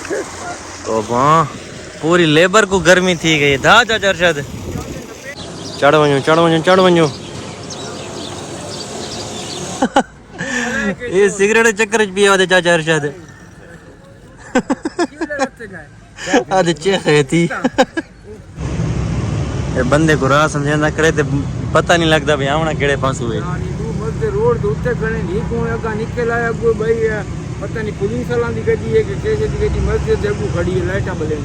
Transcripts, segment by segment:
तो वहाँ पूरी लेबर को गर्मी थी गई था चाचा अरशद चढ़ वञो ये सिगरेट चक्कर च पिया चाचा अरशद आज चेखे थी ये बंदे को राह समझा करे तो पता नहीं लगता भाई आवना केड़े पासू है रोड दे उत्ते खड़े नहीं को अगा निकल आया कोई भाई पता नहीं पुलिस वाला दी गड्डी है कि कैसे दी गड्डी मस्जिद दे अगू खड़ी है लाइटां बले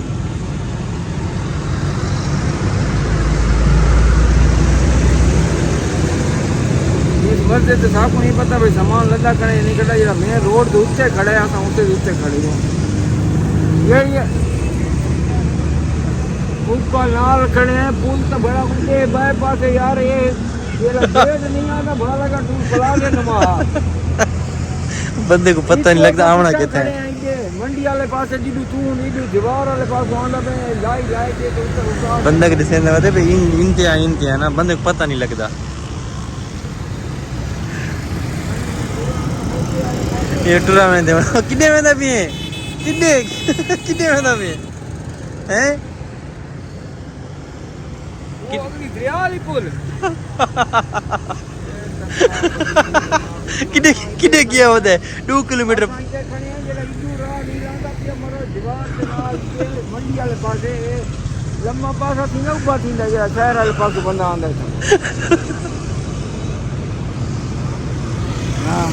मस्जिद तो साफ नहीं पता भाई सामान लदा खड़े नहीं खड़ा जरा मैं रोड दे उत्ते खड़े आ उते उत्ते खड़ी हूं ये पुल का नाल खड़े हैं पुल तो बड़ा ऊंचे बाईपास है यार ये गेट नहीं आता बड़ा लगा टूल पला के नमा बंदे को पता नहीं लगता आवना किथे है मंडी वाले पास जिदू तू नीदू दीवार वाले पास आंदा पे लाई के तो उतर बंदा के दिसे ने पे इंतहा ना बंदे को पता नहीं लगता ये टूरा में दे कितने में भी है कितने में भी हैं दरिया वाली पुल कितने किया होता है 2 किलोमीटर मंडी वाले पास लम्बा पासा थी ना उबा थी जरा शहर वाले पास बंदा आंदा हाँ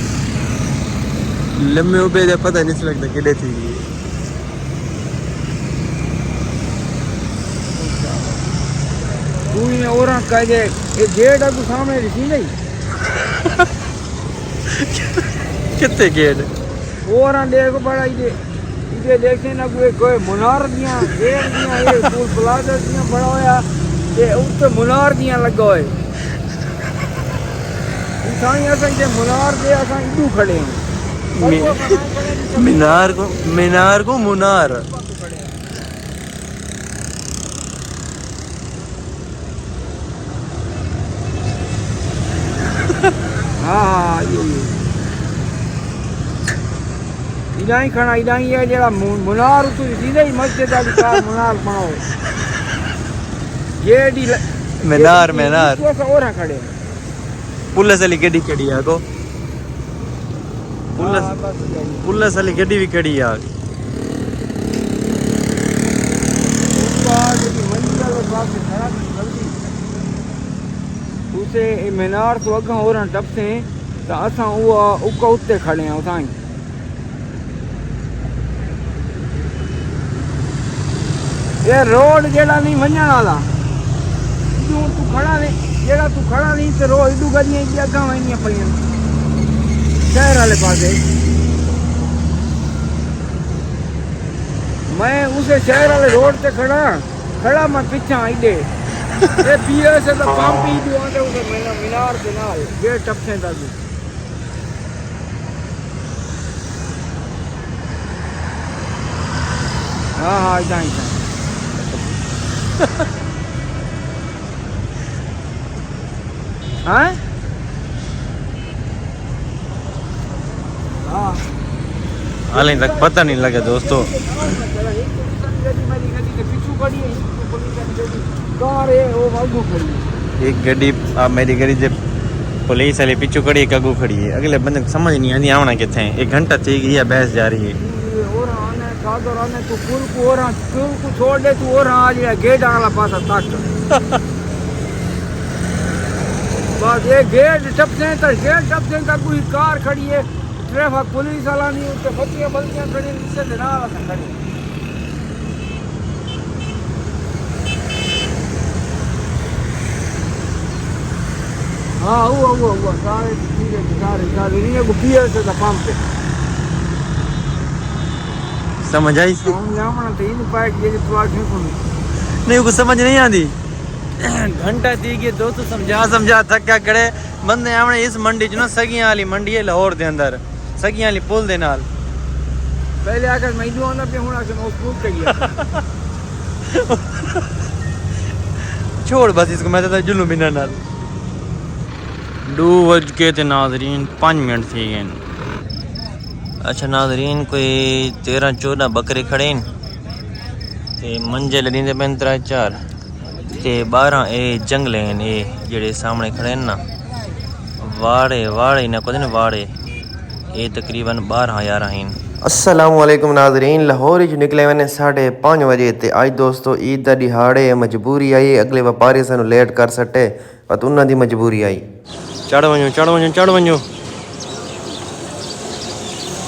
लम्बे उबे दे पता नहीं लगता किधे थी तू ही और कह दे ये गेट है सामने दिखी नहीं कितने गेट और देखो बड़ा इधे देखे ना कोई मुनार दियां गेट दियां ये पुल प्लाजा दियां बड़ा होया ते उत्ते मुनार दियां लगा होए साईं असन के मुनार दे असन इदू खड़े हैं मीनार को मुनार हाँ ये इदाई खड़ा इदाई है जरा मुनार तू सीधे ही मस्जिद वाली कार मुनार बनाओ ये डी मीनार तो और खड़े पुलिस वाली गड्डी खड़ी है को पुलिस वाली गड्डी भी खड़ी है उसे मीनार तो अगा और टपसे तो असा उका उत्ते खड़े हैं उताई ये रोड जेड़ा नहीं वञण वाला तू खड़ा नहीं जेड़ा तू खड़ा नहीं तो रोड इडू गड्डियां की अगा वञियां पईयां शहर वाले पासे मैं उसे शहर वाले रोड से खड़ा मैं पीछा इडे ये पीए से तो पंप ही जो आते उसे मीनार के नाल गेट टपसे तक हाँ इधर हाँ हाल तक पता नहीं लगा दोस्तों एक गड्डी मेरी गड्डी से पुलिस वाली पिछू खड़ी एक अगू खड़ी है अगले बंदे को समझ नहीं आती आवना किथे 1 घंटा थी गई है बहस जा रही है तू पुल को छोड़ दे तू और आ जा गेट वाला पासा तक बस ये गेट टपसे तक कोई कार खड़ी है ट्रैफिक पुलिस वाला नहीं उसे बच्चियां बल्कियां खड़ी नीचे से ना खड़ी हाँ हुआ सारे नहीं है पियर से था पंप पे समझ आई नहीं कुछ समझ नहीं आती घंटा थी कि दोस्तों समझा थका खड़े बंदे आवने इस मंडी च ना सगियां वाली मंडी है लाहौर दे अंदर सगियां वाली पुल दे नाल पहले आकर मैनू आना पे हुन आके उस पुल पे गया छोड़ बस इसको मैं तो जुल्लू बिना नाल 2 बज के ते नाज़रीन 5 मिनट थी गए अच्छा नाज़रीन कोई 13-14 बकरे खड़े न ते मंजे लड़ींदे पैन 3-4 ते 12 ए जंगले न ये जेड़े सामने खड़े न ना वाड़े ना कोई न वाड़े ये तकरीबन 12-11 हैं। अस्सलामुअलैकुम नाज़रीन, लाहौर च निकले मैंने 5:30 बजे ते अज दोस्तों ईद का दिहाड़े मजबूरी आई अगले व्यापारी सानू लेट कर सटे पर उन्हां दी मजबूरी आई। चढ़ वञो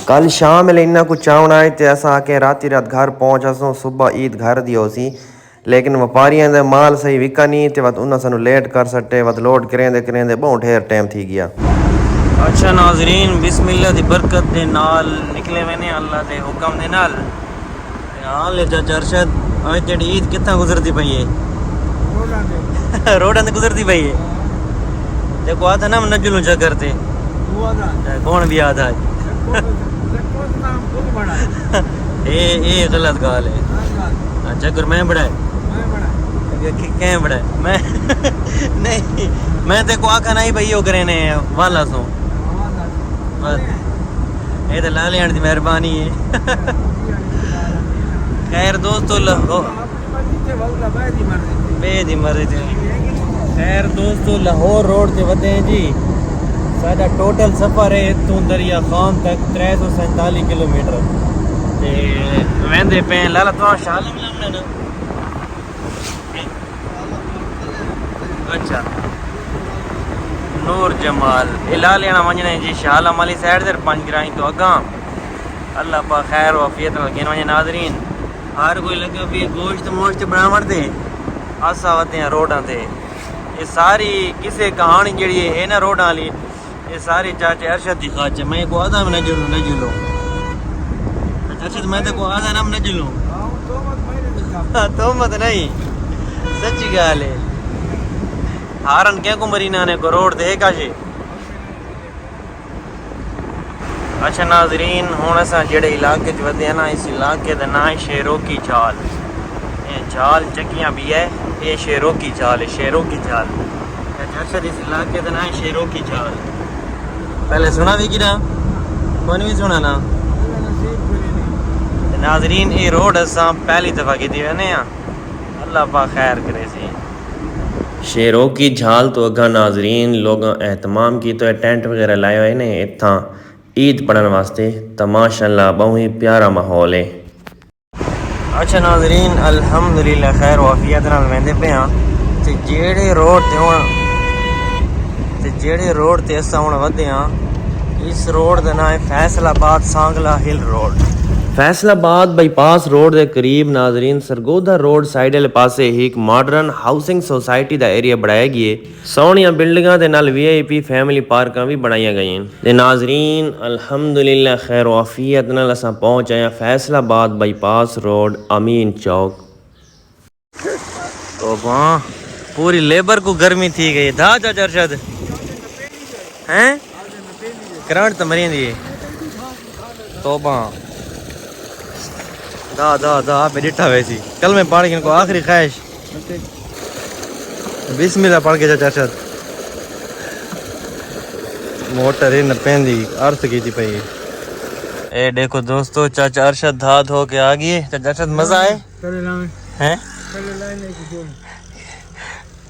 कल शाम वेले इन्ना कुछ चावना है ते असां आके रात घर पहुंच असों सुबह ईद घर दी होसी लेकिन व्यापारियों दे माल सही विका नहीं ते उन्हां सानू लेट कर सटे लोड करेंदे बहुत ढेर टाइम थी गया। अच्छा नाज़रीन बिस्मिल्लाह दी बरकत दे नाल निकले मैंने अल्लाह दे हुक्म दे नाल हाल ले चाचा अरशद अज तेरी ईद कितना गुजरती पई है रोडां ते गुजरती पई है देखो आता ना नजुल ऊंचा करते कौन भी आता है ये गलत गाल है। अच्छा गुर मैं बड़ा है क्या बड़ा है मैं नहीं मैं ते को आखा नहीं भाई वो करे ने वाला सो ये तो लाले आने की मेहरबानी है। खैर दोस्तों बेदी मर्जी खैर दोस्तों लाहौर रोड से वधे जी साडा टोटल सफ़र है इतों दरिया खान तक 347 किलोमीटर ते वेंदे पे लाला तो शाल मिलना ना अच्छा नूर जमाल इलालियाना वंजने जी शाल वाली साइड ते 5 ग्राई तो अगा अल्लाह पा खैर वफियत लगे वंजे नाज़रीन हर कोई लगे भी गोश्त मोश्त बनावण दे आसा वते रोडां ते ये सारी किसे कहानी जड़ी है ना रोडां वाली ये सारी चाचे अरशद दी खाच मैं को आदा न जुलो अरशद मैं तो को आदा ना न जुलो तो मत नहीं सच्ची गाल है हारन क्या को मरीना ने को रोड ते काशे। अच्छा नाज़रीन हुण असां जेड़े इलाके च वधे ना इस इलाके दा नाम है शेरों की चाल ये चाल चकियां भी है ये शेरों की चाल है शेरों की चाल अरशद इस इलाके दा नाम है शेरों की चाल पहले सुना भी कि ना कौन भी सुना ना नाज़रीन ये रोड असां पहली दफ़ा की वेने अल्लाह पा खैर करे सी। शेरों की झाल तो अगा नाज़रीन लोग एहतमाम की तो टेंट वगैरह लाए हुए ने इत्थां ईद पढ़ने वास्ते तो माशाअल्लाह बहुत ही प्यारा माहौल है। अच्छा नाज़रीन अल्हम्दुलिल्लाह खैर वाफियत नाल वेंदे पे हां ते जेड़े रोड ते असां हुण वधे हां इस रोड दा नाम है फैसलाबाद सांगला हिल रोड। फैसलाबाद बाईपास रोड के करीब नाज़रीन सरगोदा रोड साइड वाले पासे एक मॉडर्न हाउसिंग सोसाइटी का एरिया बनाया गया है सोहनिया बिल्डिंगां दे नाल VIP फैमिली पार्कां भी बनाई गई हैं ते नाज़रीन अल्हम्दुलिल्लाह खैर वाफियत नाल असां पहुंच आए फैसलाबाद बाईपास रोड अमीन चौक। तो पूरी लेबर को गर्मी थी गई धा चाचा अरशद हैं करंट तो मरी दी तो दा पे डिठा वैसी कल में पढ़ के इनको आखिरी ख्वाहिश बिस्मिल्लाह पढ़ के चाचा अरशद मोटर इन पेंदी अर्थ की थी पई ए देखो दोस्तों चाचा अरशद धा धो के आ गए चाचा अरशद मजा आए हैं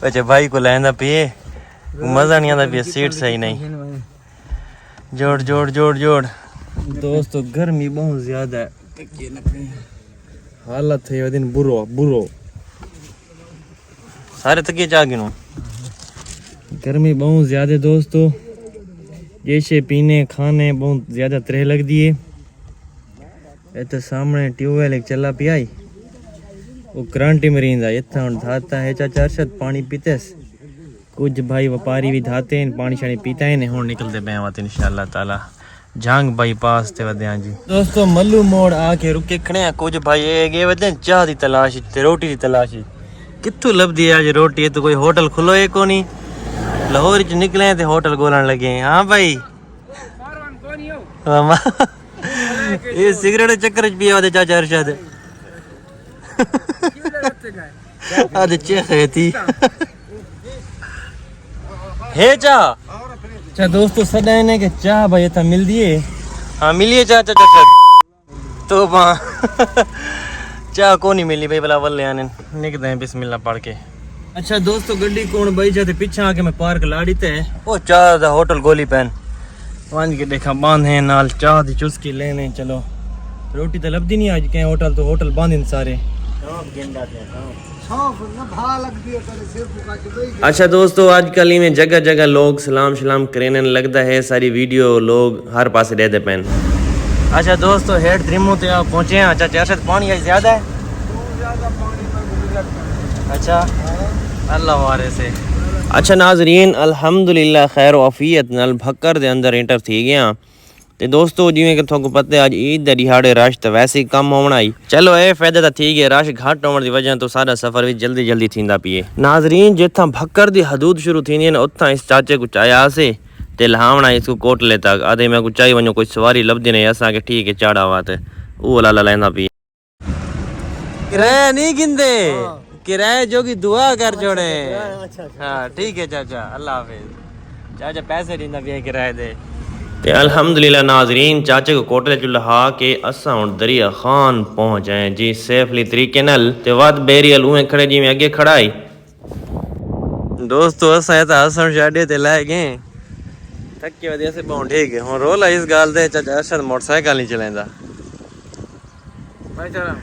अच्छा भाई को लेंदा पिए मजा नहीं आता पिए सीट सही नहीं जोड़ दोस्तों गर्मी बहुत ज्यादा है हालत है दिन बुरो सारे तकिए चाह गिनो गर्मी बहुत ज़्यादा दोस्तों जैसे पीने खाने बहुत ज़्यादा तरह लगती है। इतने सामने ट्यूबवेल एक चला पियाई वो करंट ही मरींदा इतना हम धाता है चाचा अरशद पानी पीतेस कुछ भाई व्यापारी भी धाते हैं पानी शानी पीता है हूँ निकलते पे आते इंशाअल्लाह ताला जंग बाईपास ते वधे जी दोस्तों मल्लू मोड़ आके रुके खड़े कुछ भाई ये वधे चाह की तलाश ते रोटी की तलाश कित्थों लभदी है अज रोटी तो कोई होटल खुलो है को नहीं लाहौर च निकले ते होटल गोलन लगे हाँ भाई ये सिगरेट चक्कर च पिया चाचा अरशद आज चेह थी है चाह अच्छा दोस्तों सदा ने के चाह भाई इतना मिल दिए हाँ मिलिए चाचा चाचा तो वहाँ चाह को नहीं मिली भाई भला वल्ले आने निकलते हैं बिस्मिल्लाह पढ़ के। अच्छा दोस्तों गड्डी कौन बई जाते पीछे आके मैं पार्क लाड़ी ते ओ चाह दा होटल गोली पैन वहां के देखा बांधे नाल चाह दी चुस्की लेने चलो रोटी तो लभदी नहीं आज के होटल तो होटल बांधे सारे। अच्छा दोस्तों आजकल में जगह जगह लोग सलाम शलाम करने लगता है सारी वीडियो लोग हर पास रहते पैन। अच्छा दोस्तों हेड द्रिमो ते आप पहुंचे हैं। अच्छा चर्चा पानी आज ज्यादा है अच्छा अल्लाह वारे से। अच्छा नाजरीन अल्हम्दुलिल्लाह खैर आफियत नाल भक्कर दे अंदर एंटर थी गया ते दोस्तों जिवें कि तुहानू पता है अज ईद दे दिहाड़े रश तो वैसे ही कम होना ही चलो ये फायदा तो ठीक है रश घट होने की वजह तो सारा सफर भी जल्दी जल्दी थींदा पिए। नाजरीन जिथा भक्कर दी हदूद शुरू थी उतना इस चाचे को चाया से ते लहावना इसको कोटले तक आधे मैं कुछ चाहिए वनो कोई सवारी लभदी नहीं असा के ठीक है चाड़ा हुआ ते वो लाला लेंदा पिए। किराया नहीं गिनदे किराए जो की दुआ कर छोड़े। हाँ ठीक है चाचा अल्लाह हाफिज चाचा पैसे दींदा पिए किराए दे। ते अल्हम्दुलिल्लाह नाजरीन चाचे को कोटले चु लहा के असा हुण दरिया खान पहुंच आए जी सेफली तरीके नाल ते वद बेरियल उए खड़े जिवें अगे खड़ा ही। दोस्तों असा तो हसन शाडे ते लै गए थक की वजह से बहुत ठीक है हुण रोला इस गाल दे चाचा अरशद मोटरसाइकिल नहीं चलांदा मैं चला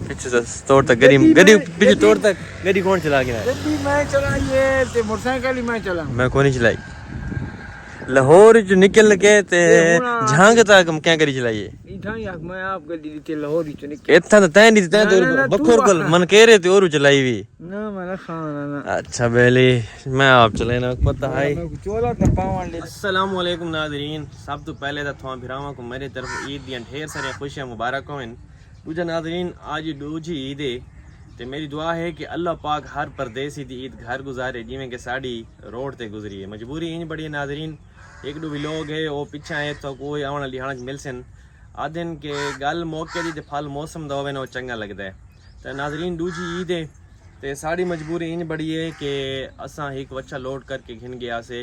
पीछे से तोड़ तक गड्डी पीछे तोड़ तक गड्डी कौन चला गया गड्डी मैं चलाइए ते मोटरसाइकिल ही मैं चला मैं कोई नहीं चलाई लाहौर जो निकल के ते झांग तक हम क्या करी चलाइए इठा ही मैं आप गड्डी दी ते लाहौर ही निकल इतना तो तैं नहीं तैं तो बखोर कल मन कह रहे थे और चलाई भी ना मैं खाना ना अच्छा बेली मैं आप चले ना पता है। चोला टपावन ले। अस्सलाम वालेकुम नाज़रीन सब तो पहले तो थोड़ा भिरावां को मेरी तरफ ईद दी ढेर सारी खुशियां मुबारक हों। दूजा नाज़रीन आज दूजी ईद है तो मेरी दुआ है कि अल्लाह पाक हर परदेसी दी ईद घर गुजारे जिवें कि साड़ी रोड ते गुजरी है मजबूरी इंज बड़ी है नाज़रीन एक दो भी लोग है वो पीछे आए तो कोई आने लिहाज मिल सन आदन के गल मौके दी ते फल मौसम दा होवे ना चंगा लगता है। तो नाज़रीन दूजी ईद है तो साड़ी मजबूरी इंज बड़ी है कि असा एक बच्चा लोड करके घिन गया से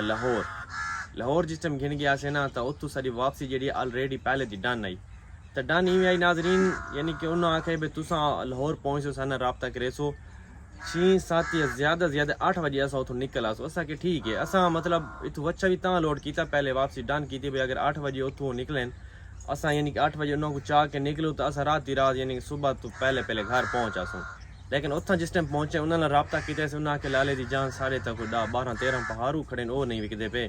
लाहौर जिस टाइम घिन गया से ना तो उत्तों सारी वापसी जी ऑलरेडी पहले दी डन आई तो डन इवें आई नाज़रीन यानी कि उन्होंने आखे भाई तुसा लाहौर पहुँचो साना रबता करे सो 6-7 या ज़्यादा 8 बजे असा उतो निकल आसो असा के ठीक है असा मतलब इतों अच्छा भी ता लोड किया पहले वापसी डन की भाई अगर 8 बजे उतो निकलें असा यानी कि 8 बजे उन्होंने चाह के निकलो तो असा रात यानी कि सुबह तो पहले घर पहुँच आसो लेकिन उतना जिस टाइम पहुँचे उन्होंने रबता किया से उन्हें लाले की जान साढ़े तक 12-13 पहाड़ू खड़े वो नहीं विकते पे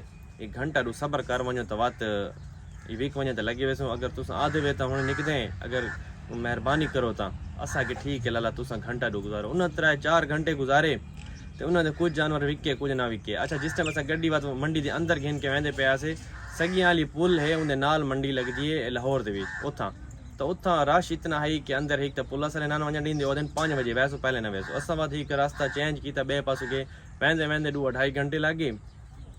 1 घंटा रू सबर कर वनो तो वत विक वने तो लगे वैसो अगर तुस आधे वे तो हम निकदे अगर मेहरबानी करो तो असा के ठीक है लाला तुसा घंटा रू गुजारो उन्हें 3-4 घंटे गुजारे तो उन्होंने कुछ जानवर विके कुछ ना विके। अच्छा जिस टाइम असा गड्डी बात मंडी के अंदर घिन के वेंदे पे आसे सगियां वाली पुल है उन्हें नाल मंडी लगती है लाहौर दे विच उथा तो उथा रश इतना है कि अंदर एक तो पुल सारे नान वजन डी 5 बजे वैसो पहले ना वैसो असा बात एक रास्ता चेंज किया बे पासों के वेंदे वेंदे 2-2.5 घंटे लगे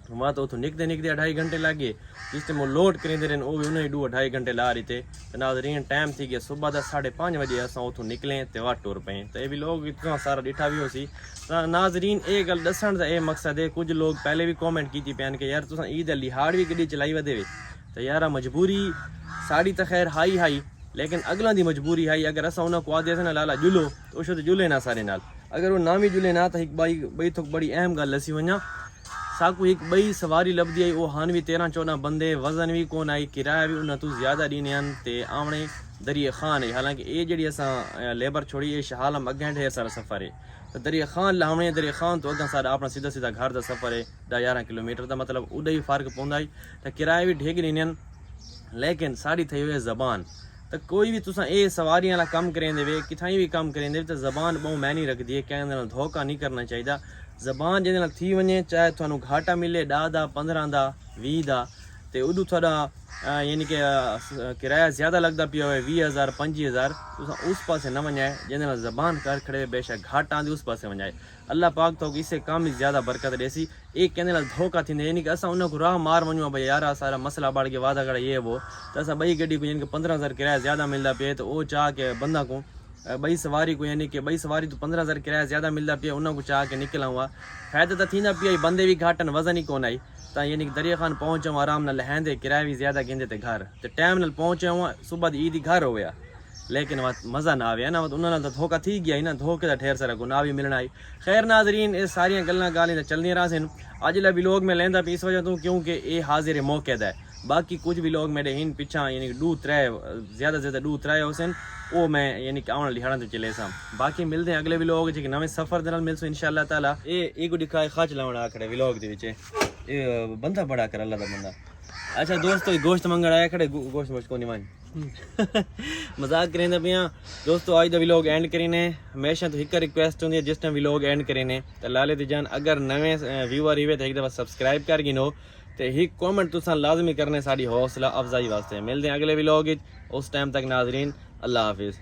वहाँ तो उतो निकते 2.5 घंटे लगे जिस टाइम वो लोड करेंदे रहे वो भी उन्हें 2-2.5 घंटे ला रही थे तो नाज़रीन टाइम थी गया सुबह का 5:30 बजे असा उतो निकले तो वह टुर पे तो ये भी लोग इतना सारा डिठा भी हो सी नाज़रीन ये गल दसन का यह मकसद है कुछ लोग पहले भी कॉमेंट की पैन के यार तुम ईद लिहाड़ भी गड्डी चलाई वे तो यार मजबूरी साड़ी तो खैर हाई लेकिन अगलों की मजबूरी है अगर असा उन्होंने को आदे ना लाला जुलो तो उस जुले ना सारे नाल अगर वो ना भी जुले ना तो एक बई तो बड़ी अहम गल असी वना साकू एक बई सवारी लभदी आई वो हान भी 13-14 बंदे वजन भी कौन आई किराया भी उन्हें तू ज़्यादा दीने ते आवने दरिया खान है हालांकि ये जी असा लेबर छोड़ी है शहालम अगें ढेर सारा सफ़र है तो दरिया खान लावने दरिया खान तो अगर सारा अपना सीधा घर का सफ़र है 10-11 किलोमीटर का मतलब उदा ही फ़र्क पौंदा है तो किराया भी ढेग दीने लेकिन साड़ी थी हुई ज़बान तो कोई भी तुसा ये सवारियां कम करेंदे वे किथाई भी कम करेंदे तो ज़बान बहुत मैनी रखती है कहने धोखा नहीं करना चाहिए ज़बान जिहदे थी वने चाहे थानू घाटा मिले 10 दा 15 दा 20 दा ते उदू थोड़ा यानी कि किराया ज़्यादा लगता पिया हो 20,000-25,000 तुसा उस पासे न वनाए जिहदे ज़बान कर खड़े बेशक घाटा आंदी उस पासे वनाए अल्लाह पाक तो इससे काम ही ज़्यादा बरकत देसी एक कहने धोखा थी यानी कि असा उन्हें को राह मार वनो भाई यार सारा मसला बढ़ के वादा करा ये वो तो असा बई गड्डी को यानी कि 15,000 किराया ज़्यादा मिलता पे तो वो चाह के बंदा को बई सवारी को यानी कि बई सवारी तो 15,000 किराया ज़्यादा मिलता पिया उन्होंने को चाह के निकला हुआ फ़ायदा तो थी पिया बंदे भी घटन वजन ही कौन आई तो यानी कि दरिया खान पहुँचा आराम नाल लहंदे किराया भी ज़्यादा गिंदे थे घर तो टाइम नाल पहुँचा हुआ सुबह दी ईद ही घर होया लेकिन वह मज़ा ना आया ना उन्होंने तो धोखा थी गया ही ना धोखे का ठेर सारा गुनाह भी मिलना आई। खैर नाजरीन ये सारिया गल्लां गालियां चलनी रहा सन अजला भी लोग मैं लेंदा इस वजह तो क्योंकि ये हाजिर मौके दा है बाकी कुछ भी लोग मेरे इन पिछा यानी कि 2-3 ज़्यादा से ज़्यादा 2-3 होसन वो मैं यानी कि आने लिहाड़ा तो चले सा बाकी मिलते हैं अगले व्लॉग जो नवे सफ़र दे नाल मिलसो इंशाअल्लाह ताला ये को दिखाए खच लावण आखड़े व्लॉग दे विच ये बंदा बड़ा कर अल्लाह दा बंदा। अच्छा दोस्तों गोश्त मंगण आया खड़े गोश्त मोश्त को नहीं मान मजाक करें पिया दोस्तों आज दा व्लॉग एंड करीने हमेशा तो एक रिक्वेस्ट होंदी है जिस टाइम व्लॉग एंड करीने तो लाले दी जान अगर नवे व्यूअर ही तो एक दफ़ा सब्सक्राइब कर गिनो तो एक कमेंट तुसा लाजमी करने साड़ी हौसला अफजाई वास्ते मिलते हैं अगले व्लॉग उस टाइम तक नाजरीन अल्लाह हाफिज़।